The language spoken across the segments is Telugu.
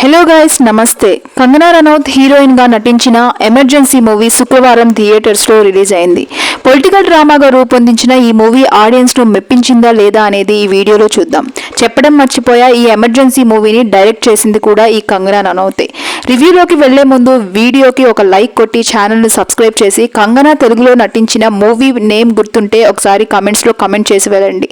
హలో గైస్, నమస్తే. కంగనా రనౌత్ హీరోయిన్ గా నటించిన ఎమర్జెన్సీ మూవీ శుక్రవారం థియేటర్స్ లో రిలీజ్ అయింది. పొలిటికల్ డ్రామాగా రూపొందించిన ఈ మూవీ ఆడియన్స్ ను మెప్పించిందా లేదా అనేది ఈ వీడియోలో చూద్దాం. చెప్పడం మర్చిపోయా, ఈ ఎమర్జెన్సీ మూవీని డైరెక్ట్ చేసింది కూడా ఈ కంగనా రనౌతే. రివ్యూలోకి వెళ్లే ముందు వీడియోకి ఒక లైక్ కొట్టి ఛానల్ ను సబ్స్క్రైబ్ చేసి కంగనా తెలుగులో నటించిన మూవీ నేమ్ గుర్తుంటే ఒకసారి కామెంట్స్ లో కామెంట్ చేసి వెళ్ళండి.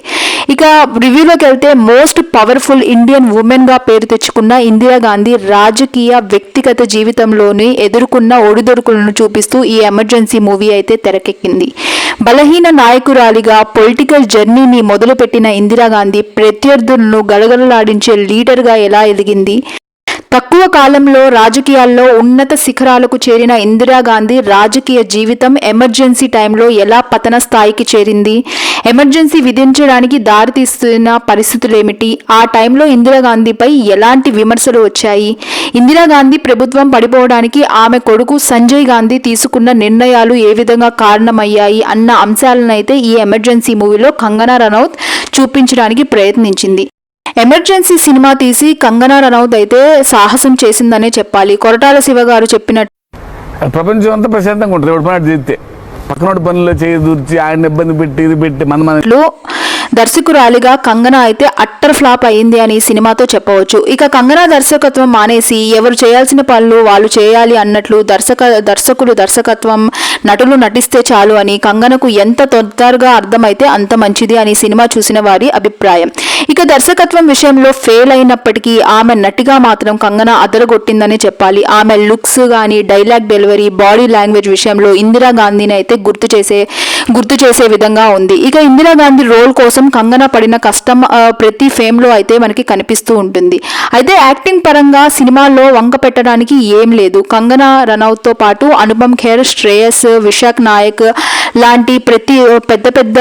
ఇక రివ్యూలోకి వెళ్తే, మోస్ట్ పవర్ఫుల్ ఇండియన్ ఉమెన్ గా పేరు తెచ్చుకున్న ఇందిరా గాంధీ రాజకీయ వ్యక్తిగత జీవితంలోని ఎదుర్కొన్న ఒడిదొడుకులను చూపిస్తూ ఈ ఎమర్జెన్సీ మూవీ అయితే తెరకెక్కింది. బలహీన నాయకురాలిగా పొలిటికల్ జర్నీని మొదలుపెట్టిన ఇందిరాగాంధీ ప్రత్యర్థులను గడగడలాడించే లీడర్గా ఎలా ఎదిగింది, తక్కువ కాలంలో రాజకీయాల్లో ఉన్నత శిఖరాలకు చేరిన ఇందిరాగాంధీ రాజకీయ జీవితం ఎమర్జెన్సీ టైంలో ఎలా పతన స్థాయికి చేరింది, ఎమర్జెన్సీ విధించడానికి దారితీస్తున్న పరిస్థితులేమిటి, ఆ టైంలో ఇందిరాగాంధీపై ఎలాంటి విమర్శలు వచ్చాయి, ఇందిరాగాంధీ ప్రభుత్వం పడిపోవడానికి ఆమె కొడుకు సంజయ్ గాంధీ తీసుకున్న నిర్ణయాలు ఏ విధంగా కారణమయ్యాయి అన్న అంశాలనైతే ఈ ఎమర్జెన్సీ మూవీలో కంగనా రనౌత్ చూపించడానికి ప్రయత్నించింది. ఎమర్జెన్సీ సినిమా తీసి కంగనా రనౌత్ అయితే సాహసం చేసిందనే చెప్పాలి. కొరటాల శివ గారు చెప్పినట్టు ప్రపంచం అంతా ప్రశాంతంగా ఉంటుంది. ఎవడు పని చేస్తే పక్కనోటి పనుల్లో చేయి దూర్చి ఆయన ఇబ్బంది పెట్టి ఇది పెట్టి మనలో దర్శకురాలిగా కంగనా అయితే అట్టర్ ఫ్లాప్ అయింది అని సినిమాతో చెప్పవచ్చు. ఇక కంగనా దర్శకత్వం మానేసి ఎవరు చేయాల్సిన పనులు వాళ్ళు చేయాలి అన్నట్లు దర్శకులు దర్శకత్వం, నటులు నటిస్తే చాలు అని కంగనకు ఎంత తొందరగా అర్థమైతే అంత మంచిది అని సినిమా చూసిన వారి అభిప్రాయం. ఇక దర్శకత్వం విషయంలో ఫెయిల్ అయినప్పటికీ ఆమె నటిగా మాత్రం కంగనా అదరగొట్టిందని చెప్పాలి. ఆమె లుక్స్ కానీ, డైలాగ్ డెలివరీ, బాడీ లాంగ్వేజ్ విషయంలో ఇందిరాగాంధీని అయితే గుర్తు చేసే విధంగా ఉంది. ఇక ఇందిరాగాంధీ రోల్ కోసం కంగనా పడిన కష్టం ప్రతి ఫేమ్ లో అయితే మనకి కనిపిస్తూ ఉంటుంది. అయితే యాక్టింగ్ పరంగా సినిమాల్లో వంక పెట్టడానికి ఏం లేదు. కంగనా రనౌత్ తో పాటు అనుపమ్ ఖేర్, శ్రేయస్, విశాఖ్ నాయక్ లాంటి పెద్ద పెద్ద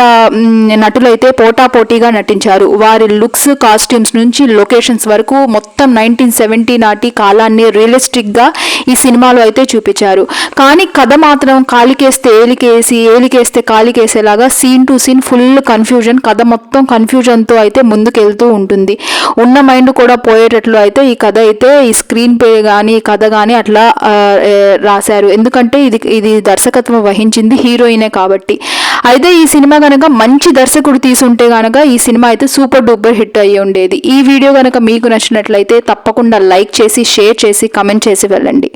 నటులైతే పోటాపోటీగా నటించారు. వారి లుక్స్, కాస్ట్యూమ్స్ నుంచి లొకేషన్స్ వరకు మొత్తం 1970 నాటి కాలాన్ని రియలిస్టిక్ గా ఈ సినిమాలో అయితే చూపించారు. కానీ కథ మాత్రం కాలికేస్తే ఏలికేసి, ఏలికేస్తే కాలికేసేలాగా scene to scene full confusion, కథ మొత్తం కన్ఫ్యూజన్తో అయితే ముందుకెళ్తూ ఉంటుంది. ఉన్న మైండ్ కూడా పోయేటట్లు అయితే ఈ కథ అయితే, ఈ స్క్రీన్ ప్లే కానీ కథ కానీ అట్లా రాశారు. ఎందుకంటే ఇది దర్శకత్వం వహించింది హీరోయినే కాబట్టి. అయితే ఈ సినిమా కనుక మంచి దర్శకుడు తీసుంటే కనుక ఈ సినిమా అయితే సూపర్ డూపర్ హిట్ అయ్యి ఉండేది. ఈ వీడియో కనుక మీకు నచ్చినట్లయితే తప్పకుండా లైక్ చేసి, షేర్ చేసి, కమెంట్ చేసి వెళ్ళండి.